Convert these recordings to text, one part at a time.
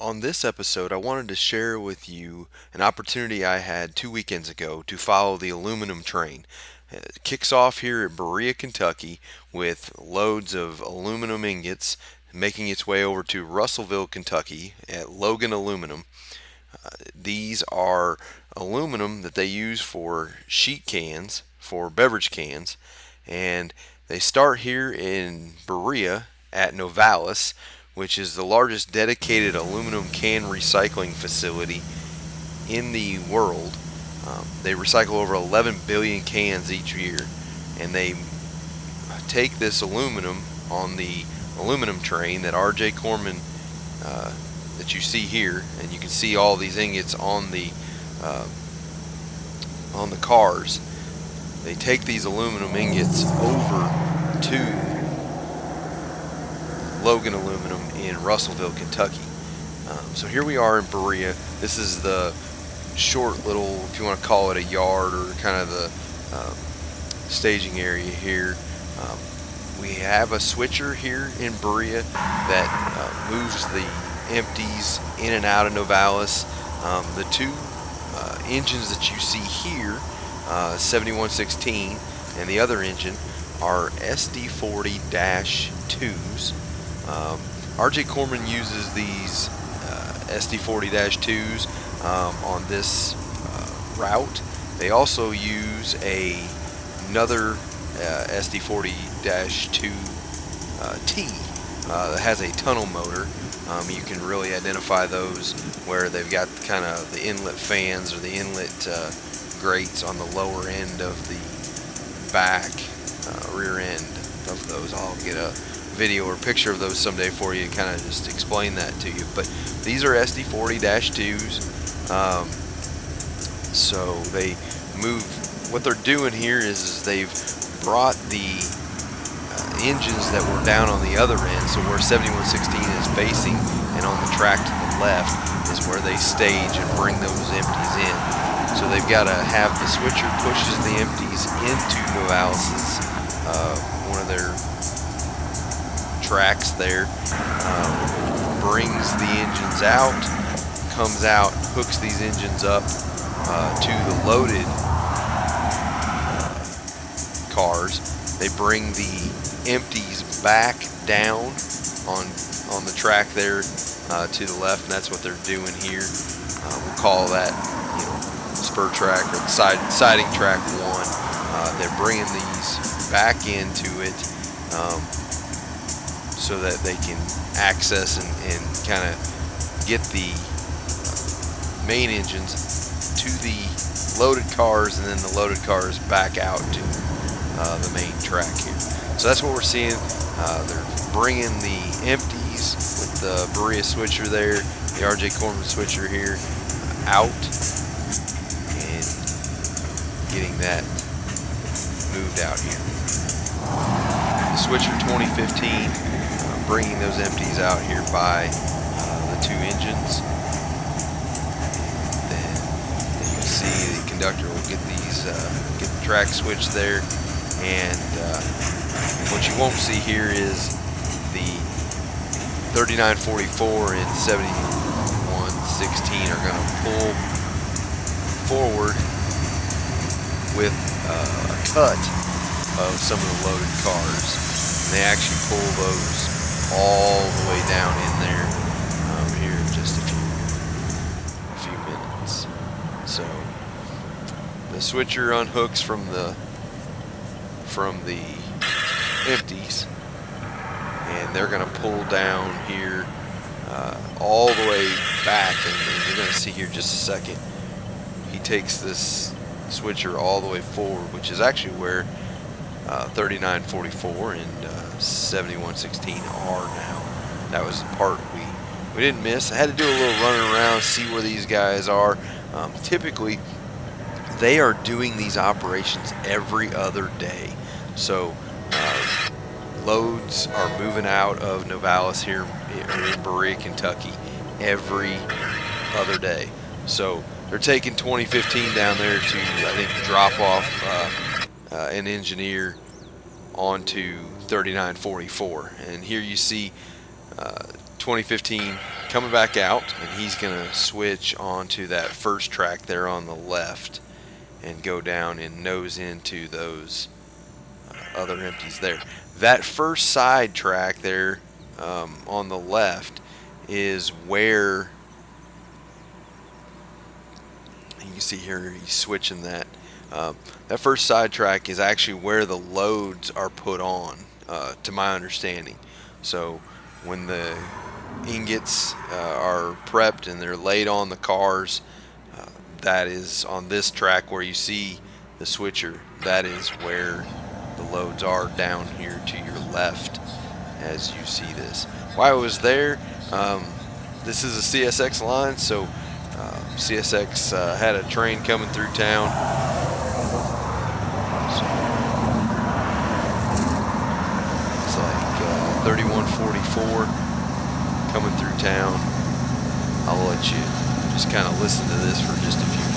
On this episode, I wanted to share with you an opportunity I had 2 weekends ago to follow the aluminum train. It kicks off here at Berea, Kentucky, with loads of aluminum ingots, making its way over to Russiville, Kentucky at Logan Aluminum. These are aluminum that they use for sheet cans, for beverage cans, and they start here in Berea at Novalis, which is the largest dedicated aluminum can recycling facility in the world. They recycle over 11 billion cans each year, and they take this aluminum on the aluminum train that RJ Corman that you see here, and you can see all these ingots uh, on the cars. They take these aluminum ingots over to Logan Aluminum in Russellville, Kentucky. So here we are in Berea. This is the short little, if you want to call it a yard, or kind of the staging area here. We have a switcher here in Berea that moves the empties in and out of Novalis. The two engines that you see here, 7116 and the other engine, are SD40-2s. RJ Corman uses these SD40-2s on this route. They also use another SD40-2 T that has a tunnel motor. You can really identify those where they've got kind of the inlet fans or the inlet grates on the lower end of the back rear end of those. I'll get a video or picture of those someday for you, kind of just explain that to you. But these are SD40-2s. So they move. What they're doing here is they've brought the engines that were down on the other end, so where 7116 is facing, and on the track to the left is where they stage and bring those empties in. So they've got to have the switcher pushes the empties into Novalis's one of their tracks there, brings the engines out, comes out, hooks these engines up to the loaded cars. They bring the empties back down on the track there to the left, and that's what they're doing here. We'll call that, spur track or the siding track 1. They're bringing these back into it so that they can access and kind of get the main engines to the loaded cars, and then the loaded cars back out to the main track here. So that's what we're seeing. They're bringing the empties with the Berea switcher there, the RJ Corman switcher here, out, and getting that moved out here. The switcher 2015, bringing those empties out here by the two engines. Then you can see the conductor will get these, get the track switch there, and what you won't see here is the 3944 and 7116 are going to pull forward with a cut of some of the loaded cars. And they actually pull those all the way down in there here in just a few minutes. So the switcher unhooks from the empties, and they're going to pull down here all the way back, and you're going to see here in just a second, he takes this switcher all the way forward, which is actually where 3944 and 7116 are now. That was the part we didn't miss. I had to do a little running around, see where these guys are. Typically they are doing these operations every other day. So loads are moving out of Novalis here in Berea, Kentucky every other day. So they're taking 2015 down there to, I think, drop off an engineer onto 3944. And here you see 2015 coming back out, and he's going to switch onto that first track there on the left and go down and nose into those other empties there. That first side track there on the left is where you can see here he's switching that. That first side track is actually where the loads are put on, to my understanding. So when the ingots are prepped and they're laid on the cars, that is on this track where you see the switcher. That is where the loads are down here to your left as you see this. While I was there, this is a CSX line, so CSX had a train coming through town. So it's like 3144 coming through town. I'll let you just kind of listen to this for just a few minutes.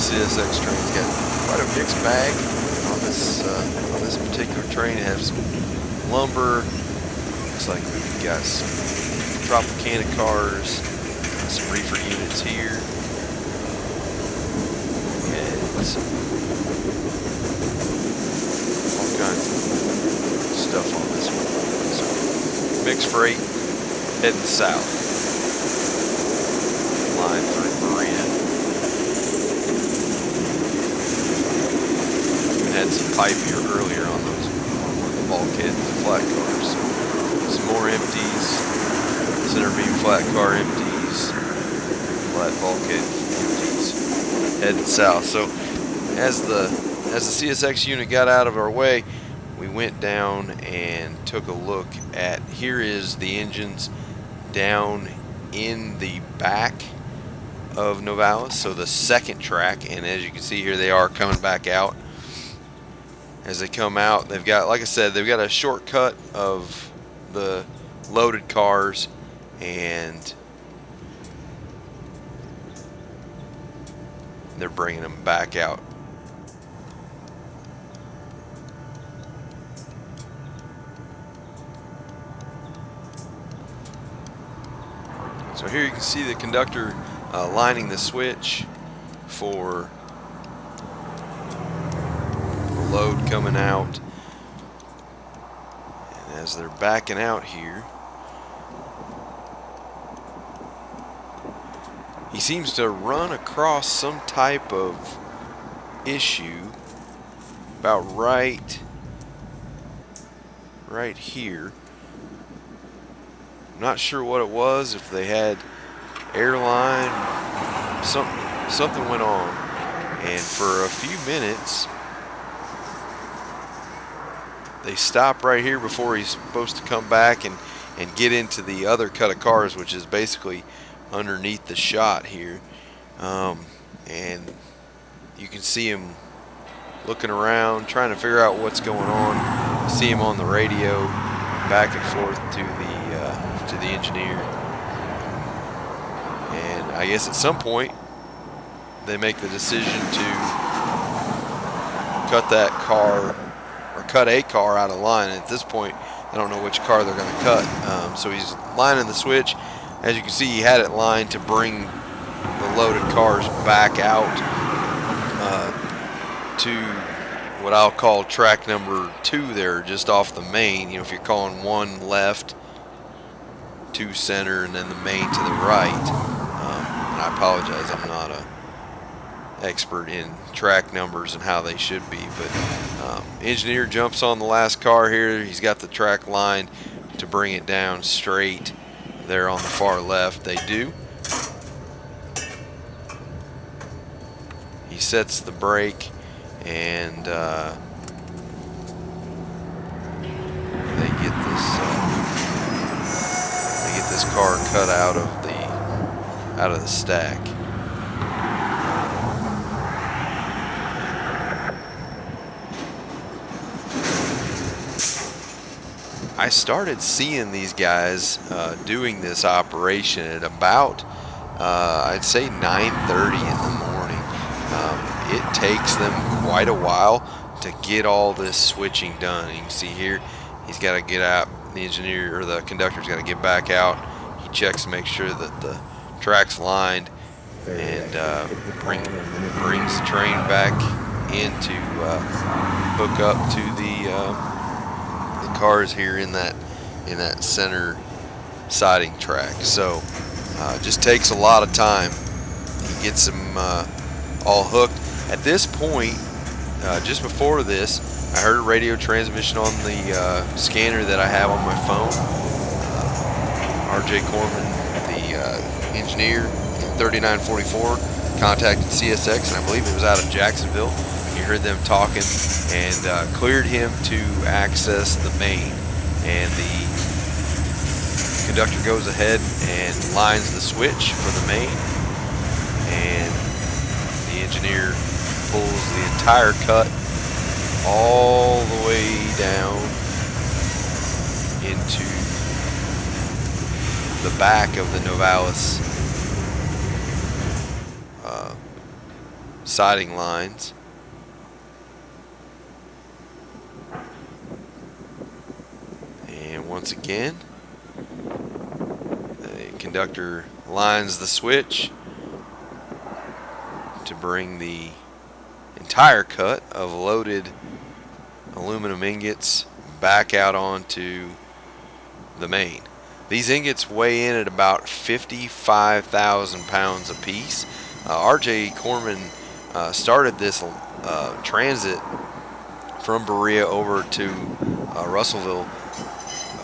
CSX train's got quite a mixed bag on this particular train. It has some lumber. Looks like we've got some Tropicana cars, some reefer units here, and all kinds of stuff on this one. So mixed freight heading south, line through Berea. Had some pipe here earlier on those the bulkhead flat cars. Some more empties, center beam flat car empties, flat bulkhead empties, heading south. So as the CSX unit got out of our way, we went down and took a look at, here is the engines down in the back of Novalis, so the second track, and as you can see here, they are coming back out. As they come out, they've got, like I said, they've got a shortcut of the loaded cars, and they're bringing them back out. So here you can see the conductor lining the switch for load coming out, and as they're backing out here, he seems to run across some type of issue about right here. I'm not sure what it was, if they had airline, something went on, and for a few minutes they stop right here before he's supposed to come back and get into the other cut of cars, which is basically underneath the shot here. And you can see him looking around, trying to figure out what's going on. You see him on the radio, back and forth to the engineer. And I guess at some point they make the decision to cut that car, or cut a car out of line. And at this point, I don't know which car they're going to cut. So he's lining the switch. As you can see, he had it lined to bring the loaded cars back out to what I'll call track number 2 there, just off the main. You know, if you're calling 1 left, 2 center, and then the main to the right. And I apologize, I'm not a expert in track numbers and how they should be, but engineer jumps on the last car here. He's got the track line to bring it down straight there on the far left. They do. He resets the brake, and they get this car cut out of the stack. I started seeing these guys doing this operation at about I'd say 9:30 in the morning. It takes them quite a while to get all this switching done. You can see here, he's got to get out. The engineer or the conductor's got to get back out. He checks to make sure that the track's lined, and brings the train back in to hook up to the cars here in that center siding track. So just takes a lot of time. He gets them all hooked. At this point, just before this, I heard a radio transmission on the scanner that I have on my phone. RJ Corman, the engineer in 3944, contacted CSX, and I believe it was out of Jacksonville. He heard them talking and cleared him to access the main. And the conductor goes ahead and lines the switch for the main, and the engineer pulls the entire cut all the way down into the back of the Novalis siding lines. And once again, the conductor lines the switch to bring the entire cut of loaded aluminum ingots back out onto the main. These ingots weigh in at about 55,000 pounds a piece. RJ Corman started this transit from Berea over to Russiville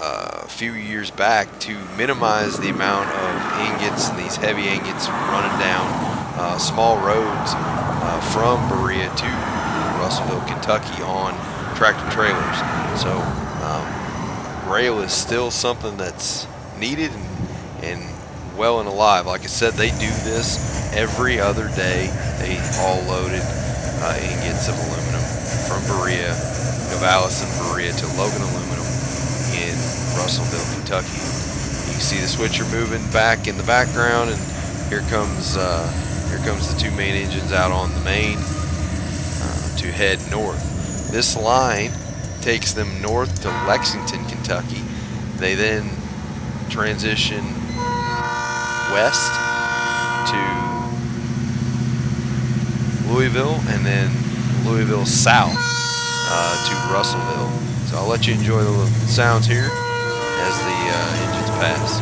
a few years back to minimize the amount of ingots and these heavy ingots running down small roads from Berea to Russiville, Kentucky on tractor trailers. So rail is still something that's needed and well and alive. Like I said, they do this every other day. They haul loaded ingots of aluminum from Berea, Novalis and Berea to Logan Aluminum in Russellville, Kentucky. You can see the switcher moving back in the background, and here comes the two main engines out on the main to head north. This line takes them north to Lexington, Kentucky. They then transition west to Louisville, and then Louisville south to Russellville. So I'll let you enjoy the sounds here as the engines pass.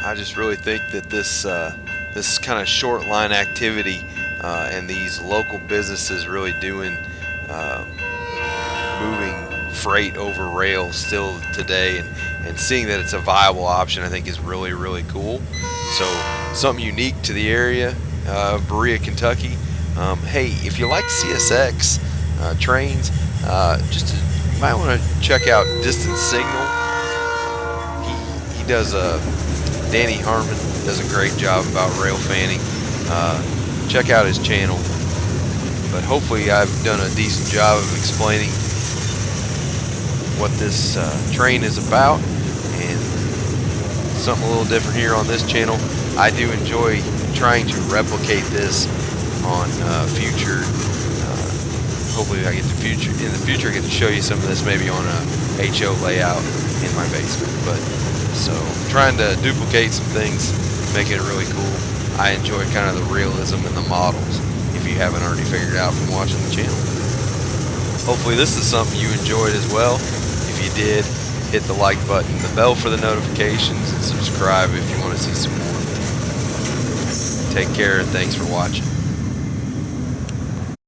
I just really think that this kind of short line activity and these local businesses really doing moving freight over rail still today, and seeing that it's a viable option, I think is really, really cool. So something unique to the area of Berea, Kentucky. Hey, if you like CSX trains, you might want to check out Distance Signal. He does Danny Harmon does a great job about rail fanning. Check out his channel. But hopefully I've done a decent job of explaining what this train is about, and something a little different here on this channel. I do enjoy trying to replicate this on future. Hopefully in the future I get to show you some of this maybe on a HO layout in my basement. But so trying to duplicate some things, make it really cool. I enjoy kind of the realism in the models, if you haven't already figured out from watching the channel. Hopefully this is something you enjoyed as well. If you did, hit the like button, the bell for the notifications, and subscribe if you want to see some more. Take care and thanks for watching.